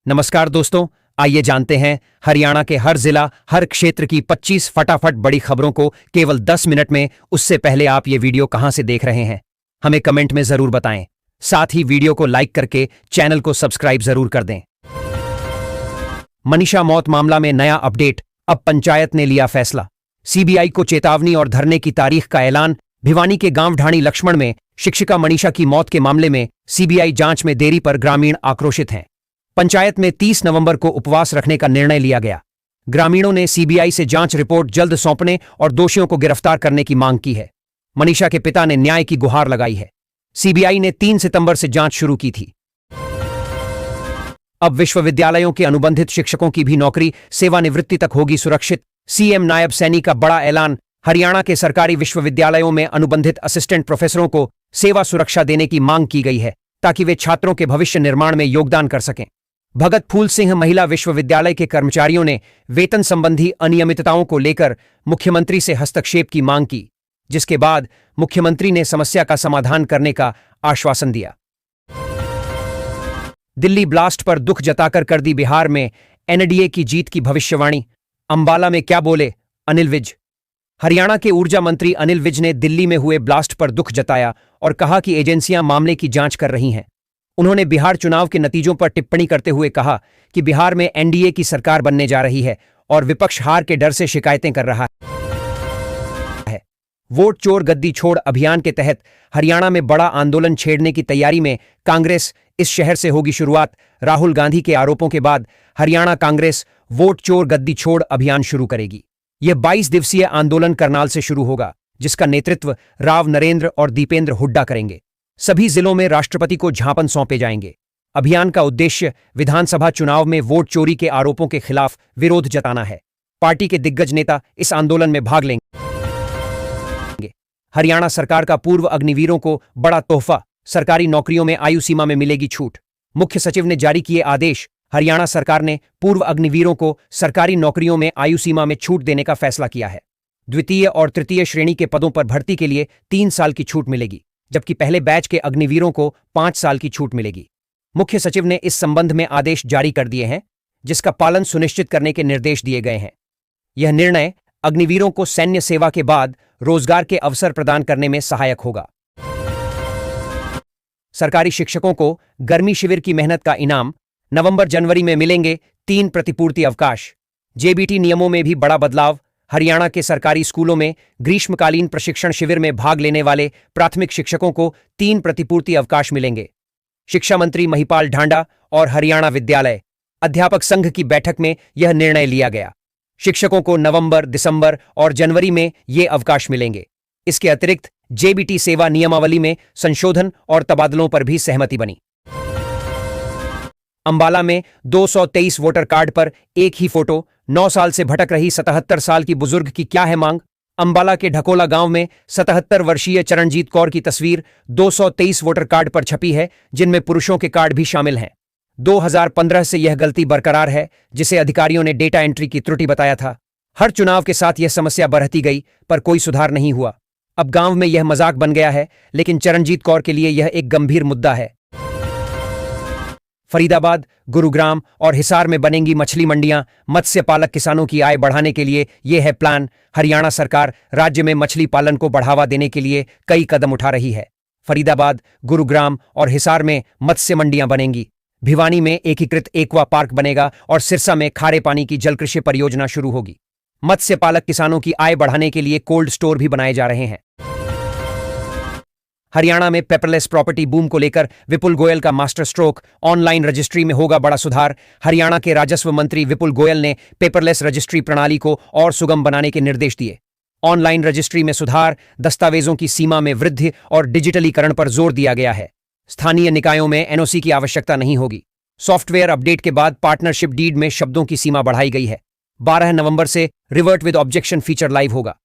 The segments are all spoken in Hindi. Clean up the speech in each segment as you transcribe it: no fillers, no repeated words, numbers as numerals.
नमस्कार दोस्तों, आइए जानते हैं हरियाणा के हर जिला हर क्षेत्र की 25 फटाफट बड़ी खबरों को केवल 10 मिनट में। उससे पहले आप ये वीडियो कहां से देख रहे हैं हमें कमेंट में जरूर बताएं। साथ ही वीडियो को लाइक करके चैनल को सब्सक्राइब जरूर कर दें। मनीषा मौत मामला में नया अपडेट, अब पंचायत ने लिया फैसला। सीबीआई को चेतावनी और धरने की तारीख का ऐलान। भिवानी के गांव ढाणी लक्ष्मण में शिक्षिका मनीषा की मौत के मामले में सीबीआई जांच में देरी पर ग्रामीण आक्रोशित हैं। पंचायत में 30 नवंबर को उपवास रखने का निर्णय लिया गया। ग्रामीणों ने सीबीआई से जांच रिपोर्ट जल्द सौंपने और दोषियों को गिरफ्तार करने की मांग की है। मनीषा के पिता ने न्याय की गुहार लगाई है। सीबीआई ने 3 सितंबर से जांच शुरू की थी। अब विश्वविद्यालयों के अनुबंधित शिक्षकों की भी नौकरी सेवानिवृत्ति तक होगी सुरक्षित। सीएम नायब सैनी का बड़ा ऐलान। हरियाणा के सरकारी विश्वविद्यालयों में अनुबंधित असिस्टेंट प्रोफेसरों को सेवा सुरक्षा देने की मांग की गई है ताकि वे छात्रों के भविष्य निर्माण में योगदान कर सकें। भगत फूल सिंह महिला विश्वविद्यालय के कर्मचारियों ने वेतन संबंधी अनियमितताओं को लेकर मुख्यमंत्री से हस्तक्षेप की मांग की, जिसके बाद मुख्यमंत्री ने समस्या का समाधान करने का आश्वासन दिया। दिल्ली ब्लास्ट पर दुख जताकर कर दी बिहार में एनडीए की जीत की भविष्यवाणी। अंबाला में क्या बोले अनिल विज। हरियाणा के ऊर्जा मंत्री अनिल विज ने दिल्ली में हुए ब्लास्ट पर दुख जताया और कहा कि एजेंसियां मामले की जांच कर रही हैं। उन्होंने बिहार चुनाव के नतीजों पर टिप्पणी करते हुए कहा कि बिहार में एनडीए की सरकार बनने जा रही है और विपक्ष हार के डर से शिकायतें कर रहा है। वोट चोर गद्दी छोड़ अभियान के तहत हरियाणा में बड़ा आंदोलन छेड़ने की तैयारी में कांग्रेस। इस शहर से होगी शुरुआत। राहुल गांधी के आरोपों के बाद हरियाणा कांग्रेस वोट चोर गद्दी छोड़ अभियान शुरू करेगी। यह 22 दिवसीय आंदोलन करनाल से शुरू होगा, जिसका नेतृत्व राव नरेंद्र और दीपेंद्र हुड्डा करेंगे। सभी जिलों में राष्ट्रपति को ज्ञापन सौंपे जाएंगे। अभियान का उद्देश्य विधानसभा चुनाव में वोट चोरी के आरोपों के खिलाफ विरोध जताना है। पार्टी के दिग्गज नेता इस आंदोलन में भाग लेंगे। हरियाणा सरकार का पूर्व अग्निवीरों को बड़ा तोहफा, सरकारी नौकरियों में आयु सीमा में मिलेगी छूट। मुख्य सचिव ने जारी किए आदेश। हरियाणा सरकार ने पूर्व अग्निवीरों को सरकारी नौकरियों में आयु सीमा में छूट देने का फैसला किया है। द्वितीय और तृतीय श्रेणी के पदों पर भर्ती के लिए 3 साल की छूट मिलेगी, जबकि पहले बैच के अग्निवीरों को 5 साल की छूट मिलेगी। मुख्य सचिव ने इस संबंध में आदेश जारी कर दिए हैं, जिसका पालन सुनिश्चित करने के निर्देश दिए गए हैं। यह निर्णय अग्निवीरों को सैन्य सेवा के बाद रोजगार के अवसर प्रदान करने में सहायक होगा। सरकारी शिक्षकों को गर्मी शिविर की मेहनत का इनाम। नवंबर-जनवरी में मिलेंगे 3 प्रतिपूर्ति अवकाश। जेबीटी नियमों में भी बड़ा बदलाव। हरियाणा के सरकारी स्कूलों में ग्रीष्मकालीन प्रशिक्षण शिविर में भाग लेने वाले प्राथमिक शिक्षकों को 3 प्रतिपूर्ति अवकाश मिलेंगे। शिक्षा मंत्री महिपाल ढांडा और हरियाणा विद्यालय अध्यापक संघ की बैठक में यह निर्णय लिया गया। शिक्षकों को नवंबर, दिसंबर और जनवरी में ये अवकाश मिलेंगे। इसके अतिरिक्त जेबीटी सेवा नियमावली में संशोधन और तबादलों पर भी सहमति बनी। अंबाला में 223 वोटर कार्ड पर एक ही फोटो। 9 साल से भटक रही 77 साल की बुजुर्ग की क्या है मांग। अंबाला के ढकोला गांव में 77 वर्षीय चरणजीत कौर की तस्वीर 223 वोटर कार्ड पर छपी है, जिनमें पुरुषों के कार्ड भी शामिल हैं। 2015 से यह गलती बरकरार है, जिसे अधिकारियों ने डेटा एंट्री की त्रुटि बताया था। हर चुनाव के साथ यह समस्या बढ़ती गई, पर कोई सुधार नहीं हुआ। अब गांव में यह मजाक बन गया है, लेकिन चरणजीत कौर के लिए यह एक गंभीर मुद्दा है। फरीदाबाद, गुरुग्राम और हिसार में बनेंगी मछली मंडियां। मत्स्य पालक किसानों की आय बढ़ाने के लिए यह है प्लान। हरियाणा सरकार राज्य में मछली पालन को बढ़ावा देने के लिए कई कदम उठा रही है। फरीदाबाद, गुरुग्राम और हिसार में मत्स्य मंडियां बनेंगी। भिवानी में एकीकृत एक्वा पार्क बनेगा और सिरसा में खारे पानी की जलकृषि परियोजना शुरू होगी। मत्स्य पालक किसानों की आय बढ़ाने के लिए कोल्ड स्टोर भी बनाए जा रहे हैं। हरियाणा में पेपरलेस प्रॉपर्टी बूम को लेकर विपुल गोयल का मास्टर स्ट्रोक। ऑनलाइन रजिस्ट्री में होगा बड़ा सुधार। हरियाणा के राजस्व मंत्री विपुल गोयल ने पेपरलेस रजिस्ट्री प्रणाली को और सुगम बनाने के निर्देश दिए। ऑनलाइन रजिस्ट्री में सुधार, दस्तावेजों की सीमा में वृद्धि और डिजिटलीकरण पर जोर दिया गया है। स्थानीय निकायों में एनओसी की आवश्यकता नहीं होगी। सॉफ्टवेयर अपडेट के बाद पार्टनरशिप डीड में शब्दों की सीमा बढ़ाई गई है। 12 नवंबर से revert with objection feature live होगा।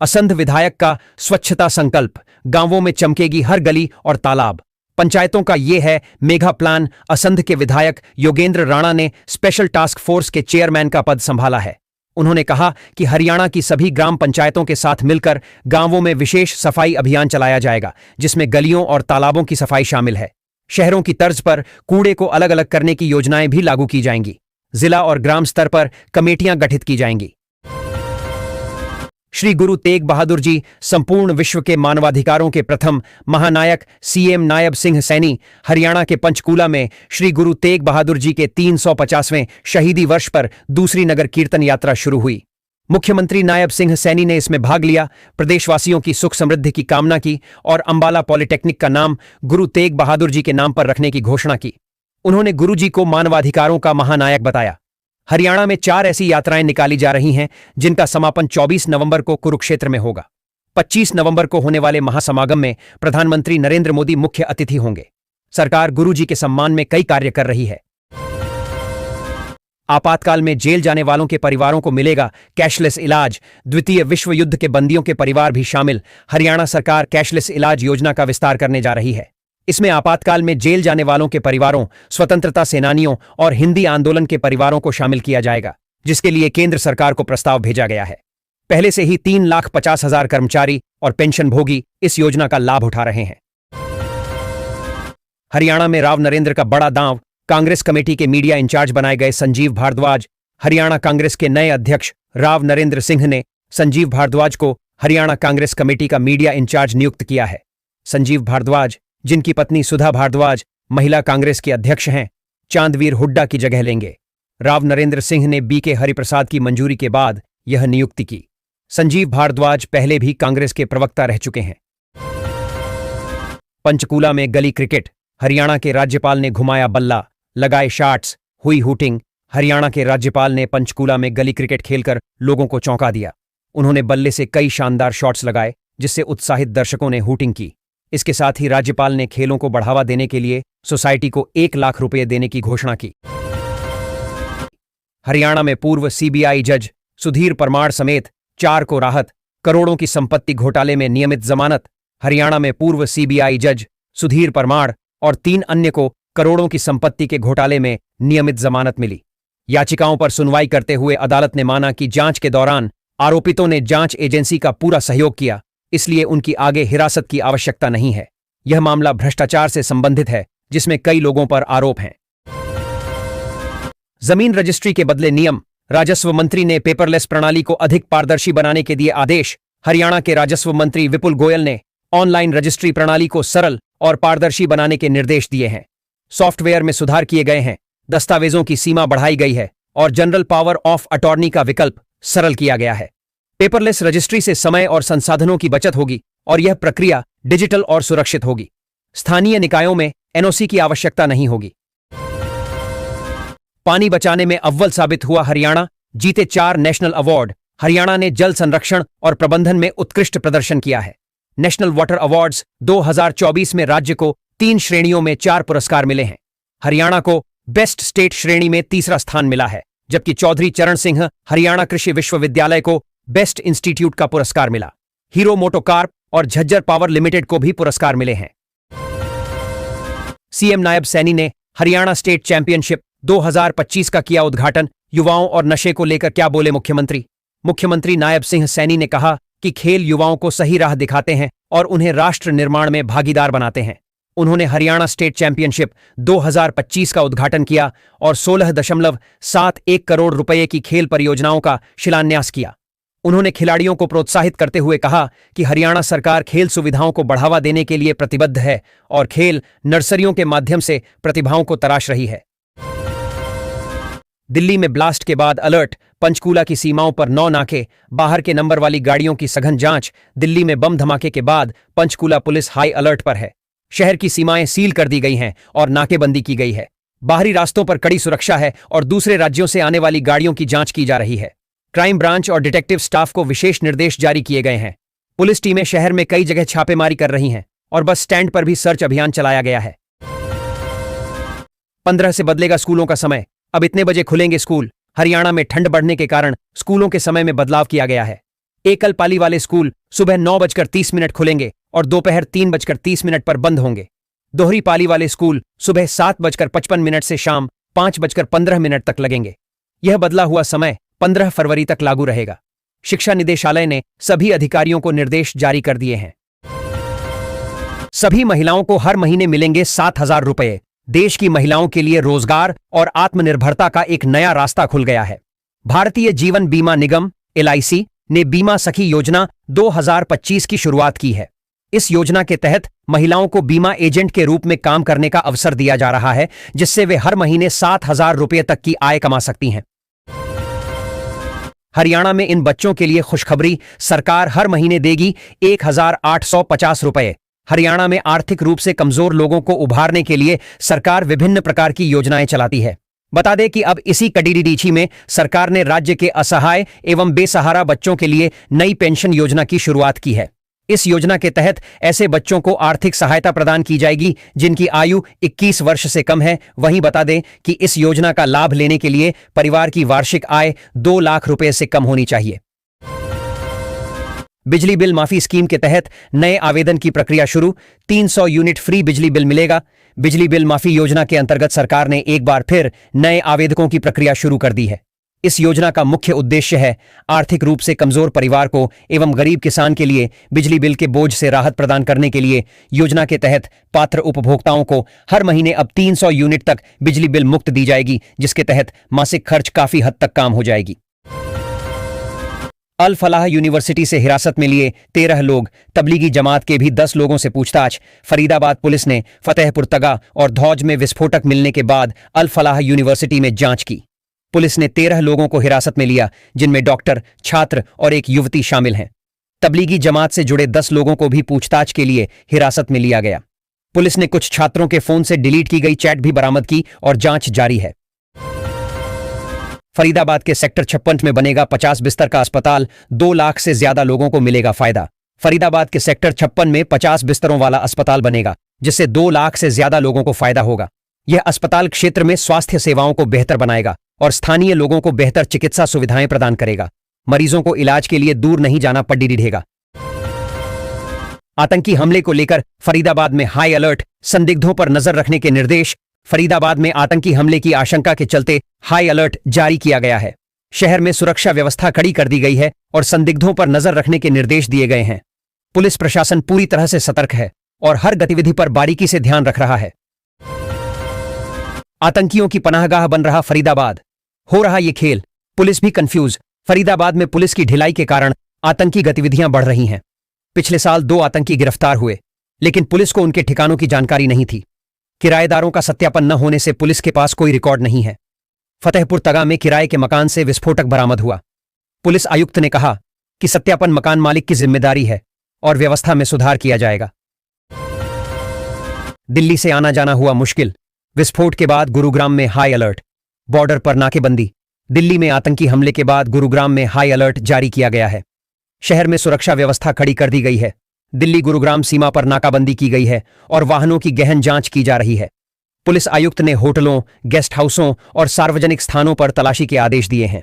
असंध विधायक का स्वच्छता संकल्प। गांवों में चमकेगी हर गली और तालाब। पंचायतों का ये है मेगा प्लान। असंध के विधायक योगेंद्र राणा ने स्पेशल टास्क फोर्स के चेयरमैन का पद संभाला है। उन्होंने कहा कि हरियाणा की सभी ग्राम पंचायतों के साथ मिलकर गांवों में विशेष सफाई अभियान चलाया जाएगा, जिसमें गलियों और तालाबों की सफाई शामिल है। शहरों की तर्ज पर कूड़े को अलग अलग करने की योजनाएं भी लागू की जाएंगी। जिला और ग्राम स्तर पर कमेटियां गठित की जाएंगी। श्री गुरु तेग बहादुर जी संपूर्ण विश्व के मानवाधिकारों के प्रथम महानायक सीएम नायब सिंह सैनी हरियाणा के पंचकूला में श्री गुरु तेग बहादुर जी के 350वें शहीदी वर्ष पर दूसरी नगर कीर्तन यात्रा शुरू हुई। मुख्यमंत्री नायब सिंह सैनी ने इसमें भाग लिया, प्रदेशवासियों की सुख समृद्धि की कामना की और अंबाला पॉलिटेक्निक का नाम गुरु तेग बहादुर जी के नाम पर रखने की घोषणा की। उन्होंने गुरु जी को मानवाधिकारों का महानायक बताया। हरियाणा में 4 ऐसी यात्राएं निकाली जा रही हैं जिनका समापन 24 नवंबर को कुरुक्षेत्र में होगा। 25 नवंबर को होने वाले महासमागम में प्रधानमंत्री नरेंद्र मोदी मुख्य अतिथि होंगे। सरकार गुरु जी के सम्मान में कई कार्य कर रही है। आपातकाल में जेल जाने वालों के परिवारों को मिलेगा कैशलेस इलाज, द्वितीय विश्व युद्ध के बंदियों के परिवार भी शामिल। हरियाणा सरकार कैशलेस इलाज योजना का विस्तार करने जा रही है। इसमें आपातकाल में जेल जाने वालों के परिवारों, स्वतंत्रता सेनानियों और हिंदी आंदोलन के परिवारों को शामिल किया जाएगा, जिसके लिए केंद्र सरकार को प्रस्ताव भेजा गया है। पहले से ही 3,50,000 कर्मचारी और पेंशनभोगी इस योजना का लाभ उठा रहे हैं। हरियाणा में राव नरेंद्र का बड़ा दांव, कांग्रेस कमेटी के मीडिया इंचार्ज बनाए गए संजीव भारद्वाज। हरियाणा कांग्रेस के नए अध्यक्ष राव नरेंद्र सिंह ने संजीव भारद्वाज को हरियाणा कांग्रेस कमेटी का मीडिया इंचार्ज नियुक्त किया है। संजीव भारद्वाज, जिनकी पत्नी सुधा भारद्वाज महिला कांग्रेस के अध्यक्ष हैं, चांदवीर हुड्डा की जगह लेंगे। राव नरेंद्र सिंह ने बीके हरिप्रसाद की मंजूरी के बाद यह नियुक्ति की। संजीव भारद्वाज पहले भी कांग्रेस के प्रवक्ता रह चुके हैं। पंचकूला में गली क्रिकेट, हरियाणा के राज्यपाल ने घुमाया बल्ला, लगाए शॉट्स, हुई हूटिंग। हरियाणा के राज्यपाल ने पंचकूला में गली क्रिकेट खेलकर लोगों को चौंका दिया। उन्होंने बल्ले से कई शानदार शॉट्स लगाए, जिससे उत्साहित दर्शकों ने हूटिंग की। इसके साथ ही राज्यपाल ने खेलों को बढ़ावा देने के लिए सोसाइटी को 1 लाख रुपए देने की घोषणा की। हरियाणा में पूर्व सीबीआई जज सुधीर परमार समेत 4 को राहत, करोड़ों की संपत्ति घोटाले में नियमित जमानत। हरियाणा में पूर्व सीबीआई जज सुधीर परमार और 3 अन्य को करोड़ों की संपत्ति के घोटाले में नियमित जमानत मिली। याचिकाओं पर सुनवाई करते हुए अदालत ने माना कि जांच के दौरान आरोपितों ने जांच एजेंसी का पूरा सहयोग किया, इसलिए उनकी आगे हिरासत की आवश्यकता नहीं है। यह मामला भ्रष्टाचार से संबंधित है, जिसमें कई लोगों पर आरोप हैं। जमीन रजिस्ट्री के बदले नियम, राजस्व मंत्री ने पेपरलेस प्रणाली को अधिक पारदर्शी बनाने के दिए आदेश। हरियाणा के राजस्व मंत्री विपुल गोयल ने ऑनलाइन रजिस्ट्री प्रणाली को सरल और पारदर्शी बनाने के निर्देश दिए हैं। सॉफ्टवेयर में सुधार किए गए हैं, दस्तावेजों की सीमा बढ़ाई गई है और जनरल पावर ऑफ अटॉर्नी का विकल्प सरल किया गया है। पेपरलेस रजिस्ट्री से समय और संसाधनों की बचत होगी और यह प्रक्रिया डिजिटल और सुरक्षित होगी। स्थानीय निकायों में एनओसी की आवश्यकता नहीं होगी। पानी बचाने में अव्वल साबित हुआ हरियाणा, जीते 4 नेशनल अवार्ड। हरियाणा ने जल संरक्षण और प्रबंधन में उत्कृष्ट प्रदर्शन किया है। नेशनल वाटर अवार्ड्स 2024 में राज्य को 3 श्रेणियों में 4 पुरस्कार मिले हैं। हरियाणा को बेस्ट स्टेट श्रेणी में 3रा स्थान मिला है, जबकि चौधरी चरण सिंह हरियाणा कृषि विश्वविद्यालय को बेस्ट इंस्टीट्यूट का पुरस्कार मिला। हीरो मोटोकॉर्प और झज्जर पावर लिमिटेड को भी पुरस्कार मिले हैं। सीएम नायब सैनी ने हरियाणा स्टेट चैंपियनशिप 2025 का किया उद्घाटन। युवाओं और नशे को लेकर क्या बोले मुख्यमंत्री? मुख्यमंत्री नायब सिंह सैनी ने कहा कि खेल युवाओं को सही राह दिखाते हैं और उन्हें राष्ट्र निर्माण में भागीदार बनाते हैं। उन्होंने हरियाणा स्टेट चैंपियनशिप 2025 का उद्घाटन किया और 16.71 करोड़ रुपए की खेल परियोजनाओं का शिलान्यास किया। उन्होंने खिलाड़ियों को प्रोत्साहित करते हुए कहा कि हरियाणा सरकार खेल सुविधाओं को बढ़ावा देने के लिए प्रतिबद्ध है और खेल नर्सरियों के माध्यम से प्रतिभाओं को तराश रही है। दिल्ली में ब्लास्ट के बाद अलर्ट, पंचकूला की सीमाओं पर 9 नाके, बाहर के नंबर वाली गाड़ियों की सघन जांच। दिल्ली में बम धमाके के बाद पंचकूला पुलिस हाई अलर्ट पर है। शहर की सीमाएं सील कर दी गई हैं और नाकेबंदी की गई है। बाहरी रास्तों पर कड़ी सुरक्षा है और दूसरे राज्यों से आने वाली गाड़ियों की जांच की जा रही है। क्राइम ब्रांच और डिटेक्टिव स्टाफ को विशेष निर्देश जारी किए गए हैं। पुलिस टीमें शहर में कई जगह छापेमारी कर रही हैं और बस स्टैंड पर भी सर्च अभियान चलाया गया है। 15 से बदलेगा स्कूलों का समय, अब इतने बजे खुलेंगे स्कूल। हरियाणा में ठंड बढ़ने के कारण स्कूलों के समय में बदलाव किया गया है। एकल पाली वाले स्कूल सुबह 9:30 खुलेंगे और दोपहर 3:30 पर बंद होंगे। दोहरी पाली वाले स्कूल सुबह 7:55 से शाम 5:15 तक लगेंगे। यह बदला हुआ समय 15 फरवरी तक लागू रहेगा। शिक्षा निदेशालय ने सभी अधिकारियों को निर्देश जारी कर दिए हैं। सभी महिलाओं को हर महीने मिलेंगे 7,000 रुपये। देश की महिलाओं के लिए रोजगार और आत्मनिर्भरता का एक नया रास्ता खुल गया है। भारतीय जीवन बीमा निगम (LIC) ने बीमा सखी योजना 2025 की शुरुआत की है। इस योजना के तहत महिलाओं को बीमा एजेंट के रूप में काम करने का अवसर दिया जा रहा है, जिससे वे हर महीने 7,000 रुपये तक की आय कमा सकती हैं। हरियाणा में इन बच्चों के लिए खुशखबरी, सरकार हर महीने देगी 1,850 रुपये। हरियाणा में आर्थिक रूप से कमजोर लोगों को उभारने के लिए सरकार विभिन्न प्रकार की योजनाएं चलाती है। बता दें कि अब इसी कड़ीडीछी में सरकार ने राज्य के असहाय एवं बेसहारा बच्चों के लिए नई पेंशन योजना की शुरुआत की है। इस योजना के तहत ऐसे बच्चों को आर्थिक सहायता प्रदान की जाएगी जिनकी आयु 21 वर्ष से कम है। वहीं बता दें कि इस योजना का लाभ लेने के लिए परिवार की वार्षिक आय 2 लाख रुपए से कम होनी चाहिए। बिजली बिल माफी स्कीम के तहत नए आवेदन की प्रक्रिया शुरू, 300 यूनिट फ्री बिजली बिल मिलेगा। बिजली बिल माफी योजना के अंतर्गत सरकार ने एक बार फिर नए आवेदकों की प्रक्रिया शुरू कर दी है। इस योजना का मुख्य उद्देश्य है आर्थिक रूप से कमजोर परिवार को एवं गरीब किसान के लिए बिजली बिल के बोझ से राहत प्रदान करने के लिए। योजना के तहत पात्र उपभोक्ताओं को हर महीने अब 300 यूनिट तक बिजली बिल मुक्त दी जाएगी, जिसके तहत मासिक खर्च काफी हद तक कम हो जाएगी। अल फलाह यूनिवर्सिटी से हिरासत में लिए 13 लोग, तबलीगी जमात के भी 10 लोगों से पूछताछ। फरीदाबाद पुलिस ने फतेहपुर तगा और धौज में विस्फोटक मिलने के बाद अल फलाह यूनिवर्सिटी में जांच की। पुलिस ने 13 लोगों को हिरासत में लिया, जिनमें डॉक्टर, छात्र और एक युवती शामिल हैं। तबलीगी जमात से जुड़े 10 लोगों को भी पूछताछ के लिए हिरासत में लिया गया। पुलिस ने कुछ छात्रों के फोन से डिलीट की गई चैट भी बरामद की और जांच जारी है। फरीदाबाद के सेक्टर 56 में बनेगा 50 बिस्तर का अस्पताल, 2 लाख से ज्यादा लोगों को मिलेगा फायदा। फरीदाबाद के सेक्टर 56 में 50 बिस्तरों वाला अस्पताल बनेगा, जिससे 2 लाख से ज्यादा लोगों को फायदा होगा। यह अस्पताल क्षेत्र में स्वास्थ्य सेवाओं को बेहतर बनाएगा और स्थानीय लोगों को बेहतर चिकित्सा सुविधाएं प्रदान करेगा। मरीजों को इलाज के लिए दूर नहीं जाना पड़ेगा। आतंकी हमले को लेकर फरीदाबाद में हाई अलर्ट, संदिग्धों पर नजर रखने के निर्देश। फरीदाबाद में आतंकी हमले की आशंका के चलते हाई अलर्ट जारी किया गया है। शहर में सुरक्षा व्यवस्था कड़ी कर दी गई है और संदिग्धों पर नजर रखने के निर्देश दिए गए हैं। पुलिस प्रशासन पूरी तरह से सतर्क है और हर गतिविधि पर बारीकी से ध्यान रख रहा है। आतंकियों की पनाहगाह बन रहा फरीदाबाद, हो रहा ये खेल, पुलिस भी कंफ्यूज। फरीदाबाद में पुलिस की ढिलाई के कारण आतंकी गतिविधियां बढ़ रही हैं। पिछले साल 2 आतंकी गिरफ्तार हुए, लेकिन पुलिस को उनके ठिकानों की जानकारी नहीं थी। किराएदारों का सत्यापन न होने से पुलिस के पास कोई रिकॉर्ड नहीं है। फतेहपुर तगा में किराए के मकान से विस्फोटक बरामद हुआ। पुलिस आयुक्त ने कहा कि सत्यापन मकान मालिक की जिम्मेदारी है और व्यवस्था में सुधार किया जाएगा। दिल्ली से आना जाना हुआ मुश्किल, विस्फोट के बाद गुरुग्राम में हाई अलर्ट, बॉर्डर पर नाकेबंदी। दिल्ली में आतंकी हमले के बाद गुरुग्राम में हाई अलर्ट जारी किया गया है। शहर में सुरक्षा व्यवस्था खड़ी कर दी गई है। दिल्ली गुरुग्राम सीमा पर नाकाबंदी की गई है और वाहनों की गहन जांच की जा रही है। पुलिस आयुक्त ने होटलों, गेस्ट हाउसों और सार्वजनिक स्थानों पर तलाशी के आदेश दिए हैं।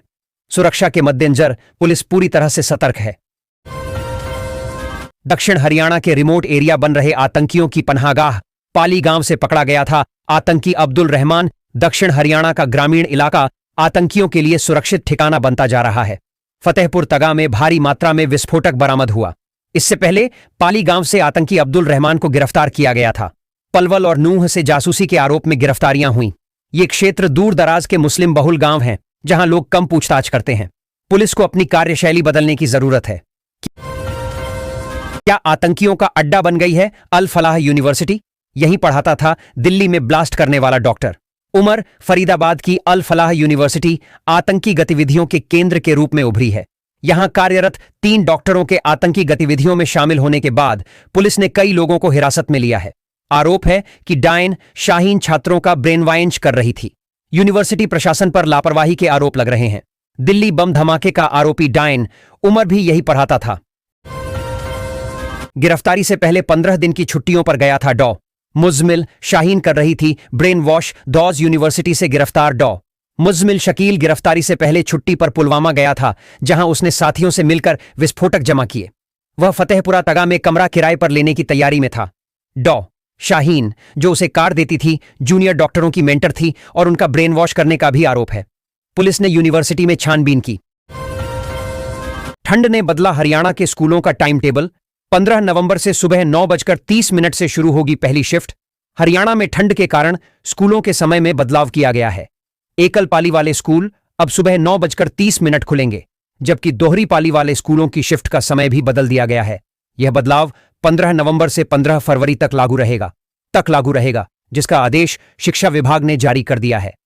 सुरक्षा के मद्देनजर पुलिस पूरी तरह से सतर्क है। दक्षिण हरियाणा के रिमोट एरिया बन रहे आतंकियों की पनाहगाह, पाली गांव से पकड़ा गया था आतंकी अब्दुल रहमान। दक्षिण हरियाणा का ग्रामीण इलाका आतंकियों के लिए सुरक्षित ठिकाना बनता जा रहा है। फतेहपुर तगा में भारी मात्रा में विस्फोटक बरामद हुआ। इससे पहले पाली गांव से आतंकी अब्दुल रहमान को गिरफ्तार किया गया था। पलवल और नूह से जासूसी के आरोप में गिरफ्तारियां हुई। ये क्षेत्र दूर दराज के मुस्लिम बहुल गांव हैं, जहां लोग कम पूछताछ करते हैं। पुलिस को अपनी कार्यशैली बदलने की जरूरत है। क्या आतंकियों का अड्डा बन गई है अल फलाह यूनिवर्सिटी? यहीं पढ़ाता था दिल्ली में ब्लास्ट करने वाला डॉक्टर। उमर, फरीदाबाद की अल फलाह यूनिवर्सिटी आतंकी गतिविधियों के केंद्र के रूप में उभरी है। यहां कार्यरत 3 डॉक्टरों के आतंकी गतिविधियों में शामिल होने के बाद पुलिस ने कई लोगों को हिरासत में लिया है। आरोप है कि डायन शाहीन छात्रों का ब्रेनवाइंज कर रही थी। यूनिवर्सिटी प्रशासन पर लापरवाही के आरोप लग रहे हैं। दिल्ली बम धमाके का आरोपी डायन उमर भी यही पढ़ाता था। गिरफ्तारी से पहले 15 दिन की छुट्टियों पर गया था डॉ मुजमिल शाहीन कर रही थी ब्रेन वॉश। दौज यूनिवर्सिटी से गिरफ्तार डॉ मुजमिल शकील गिरफ्तारी से पहले छुट्टी पर पुलवामा गया था, जहां उसने साथियों से मिलकर विस्फोटक जमा किए। वह फतेहपुरा तगा में कमरा किराए पर लेने की तैयारी में था। डॉ शाहीन, जो उसे कार देती थी, जूनियर डॉक्टरों की मेंटर थी और उनका ब्रेन वॉश करने का भी आरोप है। पुलिस ने यूनिवर्सिटी में छानबीन की। ठंड ने बदला हरियाणा के स्कूलों का टाइम टेबल। 15 नवंबर से सुबह 9:30 से शुरू होगी पहली शिफ्ट। हरियाणा में ठंड के कारण स्कूलों के समय में बदलाव किया गया है। एकल पाली वाले स्कूल अब सुबह 9:30 खुलेंगे, जबकि दोहरी पाली वाले स्कूलों की शिफ्ट का समय भी बदल दिया गया है। यह बदलाव 15 नवंबर से 15 फरवरी तक लागू रहेगा, जिसका आदेश शिक्षा विभाग ने जारी कर दिया है।